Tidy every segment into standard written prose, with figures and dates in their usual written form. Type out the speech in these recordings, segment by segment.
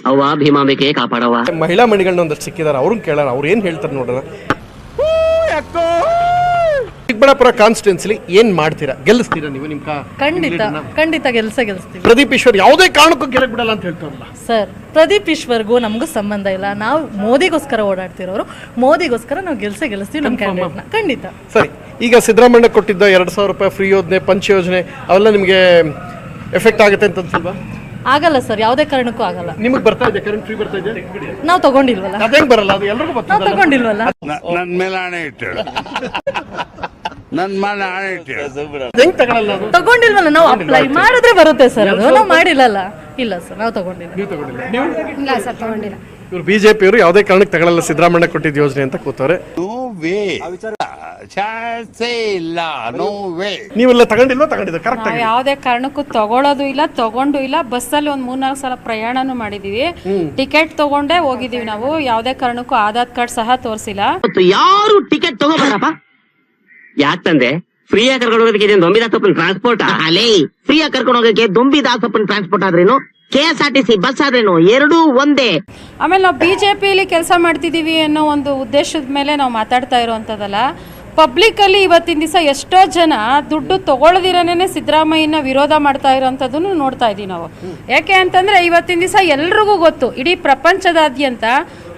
ಅವ್ವ ಭೀಮಾಂಬಿಕೆ ಕಾಪಾಡವ್ವ. ಮಹಿಳಾ ಮಣಿಗಳನ್ನ ಒಂದಷ್ಟು ಸಿಕ್ಕಿದಾರೆ, ಅವ್ರನ್ನ ಕೇಳೋಣ, ಅವ್ರು ಏನ್ ಹೇಳ್ತಾರೆ ನೋಡೋಣ. ಚಿಕ್ಕಬಳ್ಳಾಪುರ ಕಾನ್ಸ್ಟಿಟ್ಯೂನ್ಸಿಲಿ ಏನ್ ಮಾಡ್ತೀರಾ? ಗೆಲ್ಲಿಸ್ತೀರಾ ನೀವು? ನಿಮ್ ಖಂಡಿತ ಗೆಲ್ಸ್ತೀವಿ. ಪ್ರದೀಪ್ ಈಶ್ವರ್ ಯಾವುದೇ ಕಾರಣಕ್ಕೂ ಗೆಲ್ಲಕ್ ಬಿಡಲ್ಲ ಅಂತ ಹೇಳ್ತಾರಲ್ಲ ಸರ್, ಪ್ರದೀಪ್ ಈಶ್ವರ್ಗೂ ನಮಗೂ ಸಂಬಂಧ ಇಲ್ಲ. ನಾವು ಮೋದಿಗೋಸ್ಕರ ಓಡಾಡ್ತಿರೋರು, ಮೋದಿಗೋಸ್ಕರ ನಾವು ಗೆಲ್ಲಿಸ್ತೀವಿ ನಮ್ಮ ಕ್ಯಾಂಡಿಡೇಟ್ನ. ಖಂಡಿತ. ಸರಿ, ಈಗ ಸಿದ್ದರಾಮಯ್ಯ ಕೊಟ್ಟಿದ್ದ 2,000 ರೂಪಾಯಿ ಫ್ರೀ ಯೋಜನೆ, ಪಂಚ ಯೋಜನೆ ಅವೆಲ್ಲ ನಿಮಗೆ ಎಫೆಕ್ಟ್ ಆಗುತ್ತೆ ಅಂತ ಅನ್ಸಲ್ವಾ? ಆಗಲ್ಲ ಸರ್, ಯಾವುದೇ ಕಾರಣಕ್ಕೂ ಆಗಲ್ಲ. ನಿಮಗೆ ಬರ್ತಾ ಇದೆ ಕರೆಂಟ್ ಫ್ರೀ ಬರ್ತಾ ಇದೆ? ನಾವು ತಗೊಂಡಿಲ್ವಲ್ಲ. ಅದೇಂಗ್ ಬರಲ್ಲ? ಅದು ಎಲ್ಲರಿಗೂ ನಾವು ಬರ್ತದೆ. ತಗೊಂಡಿಲ್ವಲ್ಲ. ನನ್ನ ಮೇಲೆ ಆಣೆ ಇಟ್ಟು ನನ್ನ ಮೇಲೆ ಆಣೆ ಇಟ್ಟು ಹೆಂಗ್ ತಗೊಳಲ್ಲ? ಅದು ತಗೊಂಡಿಲ್ವಲ್ಲ. ನಾವು ಅಪ್ಲೈ ಮಾಡಿದ್ರೆ ಬರುತ್ತೆ ಸರ್, ಅದು ನಾವು ಮಾಡಿಲ್ಲಲ್ಲ. ಇಲ್ಲ ಸರ್, ನಾವು ತಗೊಂಡಿಲ್ಲ. ನೀವು ತಗೊಂಡಿಲ್ಲ? ನೀವು? ಇಲ್ಲ ಸರ್, ತಗೊಂಡಿಲ್ಲ. ಇವ್ರು ಬಿಜೆಪಿ ಅವರು ಯಾವುದೇ ಕಾರಣಕ್ಕೆ ತಗೊಳ್ಳಲ್ಲ ಸಿದ್ದರಾಮಯ್ಯ ಕೊಟ್ಟಿದ್ದ ಯೋಜನೆ ಅಂತ ಕೂತವ್ರೆ. ನೋ ವೇ, ಚಾನ್ಸೇ ಇಲ್ಲ, ನೋ ವೇ. ನೀವೆಲ್ಲ ತಗೊಂಡಿಲ್ವಾ? ತಗೊಂಡಿದ್ದ ಕರೆಕ್ಟ್ ಆಗಿ. ಯಾವುದೇ ಕಾರಣಕ್ಕೂ ತಗೊಳ್ಳೋದು ಇಲ್ಲ, ತಗೊಂಡು ಇಲ್ಲ. ಬಸ್ಸಲ್ಲಿ ಒಂದು 3-4 ಸಲ ಪ್ರಯಾಣನೂ ಮಾಡಿದೀವಿ. ಟಿಕೆಟ್ ತಗೊಂಡೇ ಹೋಗಿದೀವಿ ನಾವು. ಯಾವುದೇ ಕಾರಣಕ್ಕೂ ಆಧಾರ್ ಕಾರ್ಡ್ ಸಹ ತೋರಿಸಿಲ್ಲ. ಯಾರು ಟಿಕೆಟ್ ತಗೋಬಾರಪ್ಪ. ಯಾಕಂದ್ರೆ ಫ್ರೀಯಾಗಿ ಕರ್ಕೊಂಡು ಹೋಗೋದಕ್ಕೆ ಇದೇನು ದೊಂಬಿದಾಸಪ್ಪನ ಟ್ರಾನ್ಸ್ಪೋರ್ಟ್ ಅಲೇ? ಫ್ರೀಯಾಗಿ ಕರ್ಕೊಂಡು ಹೋಗೋಕೆ ದೊಂಬಿದಾಸಪ್ಪನ ಟ್ರಾನ್ಸ್ಪೋರ್ಟ್ ಆದ್ರೇನು, KSRTC ಬಸ್ ಆದ್ರೇನು, ಎರಡೂ ಒಂದೇ. ಆಮೇಲೆ ನಾವು BJPಲಿ ಕೆಲಸ ಮಾಡ್ತಿದೀವಿ ಅನ್ನೋ ಒಂದು ಉದ್ದೇಶದ ಮೇಲೆ ನಾವು ಮಾತಾಡ್ತಾ ಇರೋವಂಥದ್ದಲ್ಲ. ಪಬ್ಲಿಕ್ಕಲ್ಲಿ ಇವತ್ತಿನ ದಿವಸ ಎಷ್ಟೋ ಜನ ದುಡ್ಡು ತಗೊಳ್ದಿರನೇ ಸಿದ್ದರಾಮಯ್ಯನ ವಿರೋಧ ಮಾಡ್ತಾ ಇರೋವಂಥದ್ದನ್ನು ನೋಡ್ತಾ ಇದ್ದೀವಿ ನಾವು. ಯಾಕೆ ಅಂತಂದರೆ ಇವತ್ತಿನ ದಿವಸ ಎಲ್ರಿಗೂ ಗೊತ್ತು, ಇಡೀ ಪ್ರಪಂಚದಾದ್ಯಂತ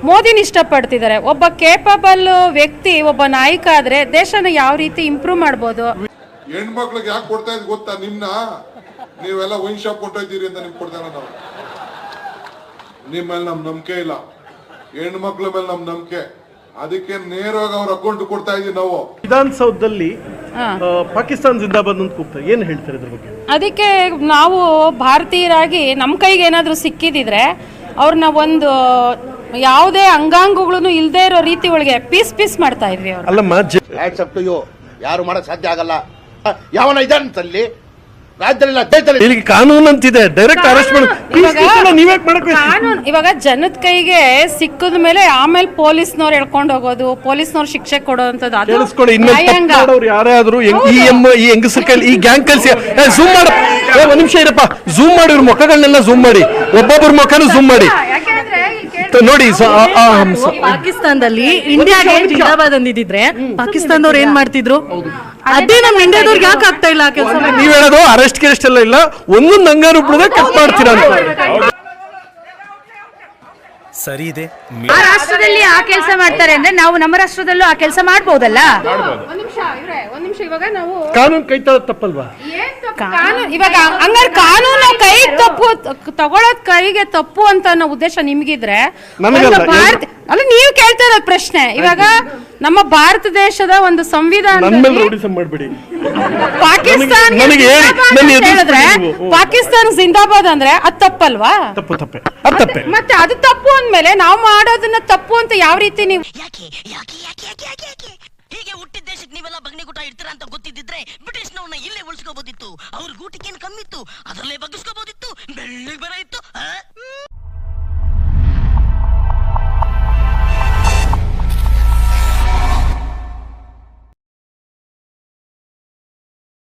ಮೋದಿನ ಇಷ್ಟಪಡ್ತಿದ್ದಾರೆ. ಒಬ್ಬ ಕೇಪಬಲ್ ವ್ಯಕ್ತಿ, ಒಬ್ಬ ನಾಯಕ ಆದರೆ ದೇಶನ ಯಾವ ರೀತಿ ಇಂಪ್ರೂವ್ ಮಾಡ್ಬೋದು. ಹೆಣ್ಮಕ್ಳಿಗೆ ಯಾಕೆ ಕೊಡ್ತಾ ಇದ್ ಗೊತ್ತಾ? ನಿಮ್ನ ನೀವೆಲ್ಲ ವೈನ್ ಶಾಪ್ ಕೊಟ್ಟಿದ್ದೀರಿ ಅಂತ ನಿಮ್ಗೆ ಕೊಡ್ತಾರ. ನಾವು ನಿಮ್ಮ ಮೇಲೆ ನಮ್ ನಂಬಿಕೆ ಇಲ್ಲ, ಹೆಣ್ಮಕ್ಳ ಮೇಲೆ ನಮ್ ನಂಬಿಕೆ. ಅದಕ್ಕೆ ನೇರವಾಗಿ ಅವ್ರ ಅಕೌಂಟ್ ಕೊಡ್ತಾ ಇದೀವಿ ನಾವು. ವಿಧಾನಸೌಧದಲ್ಲಿ ಪಾಕಿಸ್ತಾನ ಜಿಂದಾಬಾದ್ ಅಂತ ಕೂಗ್ತಾರೆ, ಏನ್ ಹೇಳ್ತಾರೆ ಇದ್ರ ಬಗ್ಗೆ? ಅದಕ್ಕೆ ನಾವು ಭಾರತೀಯರಾಗಿ ನಮ್ಮ ಕೈಗೆ ಏನಾದರೂ ಸಿಕ್ಕಿದಿದ್ರೆ ಅವ್ರನ್ನ ಒಂದು ಯಾವುದೇ ಅಂಗಾಂಗಗಳನ್ನು ಇಲ್ಲದೆ ಇರೋ ರೀತಿ ಒಳಗೆ ಪೀಸ್ ಮಾಡ್ತಾ ಇದ್ವಿ. ಅವ್ರು ಅಲ್ಲಮ್ಮ, ಯಾರು ಮಾಡಕ್ ಸಾಧ್ಯ ಆಗಲ್ಲ. ಯಾವನ ಇದ್ದಾನಲ್ಲಿ ರಾಜ್ಯದಲ್ಲಿ ಇಲ್ಲಿಗೆ ಕಾನೂನು ಅಂತಿದೆ, ಡೈರೆಕ್ಟ್ ಅರೆಸ್ಟ್ ಮಾಡಿ ಕಾನೂನು. ಇವಾಗ ಜನದ ಕೈಗೆ ಸಿಕ್ಕದ ಮೇಲೆ ಆಮೇಲೆ ಪೊಲೀಸ್ನವ್ರು ಎಳ್ಕೊಂಡು ಹೋಗೋದು, ಪೊಲೀಸ್ನವ್ರು ಶಿಕ್ಷೆ ಕೊಡೋವಂಥದ್ದು, ಅದು ಯಾರೇ ಆದ್ರೂ ಈ ಹೆಂಗಸರ ಕೈಲಿ, ಈ ಗ್ಯಾಂಗ್ ಕಲ್ಸಿ ಝೂಮ್ ಮಾಡ, ಒಂದ್ ನಿಮಿಷ ಇರಪ್ಪ, ಝೂಮ್ ಮಾಡಿ, ಇವ್ರ ಮುಖಗಳನ್ನೆಲ್ಲ ಝೂಮ್ ಮಾಡಿ, ಒಬ್ಬೊಬ್ಬರ ಮುಖನೂ ಝೂಮ್ ಮಾಡಿ ನೋಡಿ. ಪಾಕಿಸ್ತಾನದಲ್ಲಿ ಇಂಡಿಯಾಗೆ ಜಿಂದಾಬಾದ್ ಅಂದಿದ್ರೆ ಪಾಕಿಸ್ತಾನದವ್ರು ಏನ್ ಮಾಡ್ತಿದ್ರು? ಅದೇ ನಮ್ಮ ಇಂಡಿಯಾದವ್ರಿಗೆ ಯಾಕೆ ಆಗ್ತಾ ಇಲ್ಲ ಕೆಲಸ? ನೀವ್ ಹೇಳೋದು ಅರೆಸ್ಟ್ ಗಿರೆಸ್ಟ್ ಎಲ್ಲ ಇಲ್ಲ, ಒಂದೊಂದು ಅಂಗಾರು ಬಿಡದೆ ಕಟ್ ಮಾಡ್ತೀರಾ ಅಂತ. ಸರಿ ಇದೆ. ಆ ರಾಷ್ಟ್ರದಲ್ಲಿ ಆ ಕೆಲಸ ಮಾಡ್ತಾರೆ ಅಂದ್ರೆ ನಾವು ನಮ್ಮ ರಾಷ್ಟ್ರದಲ್ಲೂ ಆ ಕೆಲಸ ಮಾಡ್ಬೋದಲ್ಲ? ಒಂದ್ ನಿಮಿಷ. ಇವಾಗ ನಾವು ಕಾನೂನು ಕೈ ತಪ್ಪಲ್ವಾ? ಇವಾಗ ಹಂಗಾರೆ ಕಾನೂನು ಕೈ ತಪ್ಪು ತಗೊಳೋದ್ ಕೈಗೆ ತಪ್ಪು ಅಂತ ಅನ್ನೋ ಉದ್ದೇಶ ನಿಮ್ಗಿದ್ರೆ ಅಲ್ಲ, ನೀವು ಕೇಳ್ತಾ ಇರೋದ್ ಪ್ರಶ್ನೆ. ಇವಾಗ ನಮ್ಮ ಭಾರತ ದೇಶದ ಒಂದು ಸಂವಿಧಾನ ಪಾಕಿಸ್ತಾನ ಜಿಂದಾಬಾದ್ ಅಂದ್ರೆ ಅದ್ ತಪ್ಪಲ್ವಾ? ಮತ್ತೆ ಅದು ತಪ್ಪು ಅಂದ್ಮೇಲೆ ನಾವು ಮಾಡೋದನ್ನ ತಪ್ಪು ಅಂತ ಯಾವ ರೀತಿ ನೀವು ಹೀಗೆ ಹುಟ್ಟಿದ ದೇಶಕ್ಕೆ ನೀವೆಲ್ಲ ಬಗ್ನಿಗೂಟ ಇಡ್ತೀರಾ ಅಂತ ಗೊತ್ತಿದ್ದಿದ್ರೆ ಬ್ರಿಟಿಷ್ನವ್ರನ್ನ ಇಲ್ಲೇ ಉಳಿಸ್ಕೋಬಹುದಿತ್ತು. ಅವ್ರ ಗೂಟಿಗೇನು ಕಮ್ಮಿ ಇತ್ತು, ಅದರಲ್ಲೇ ಬಗ್ಗಿಸ್ಕೋಬಹುದಿತ್ತು, ಬೆಳ್ಳಿಗೆ ಬರ ಇತ್ತು.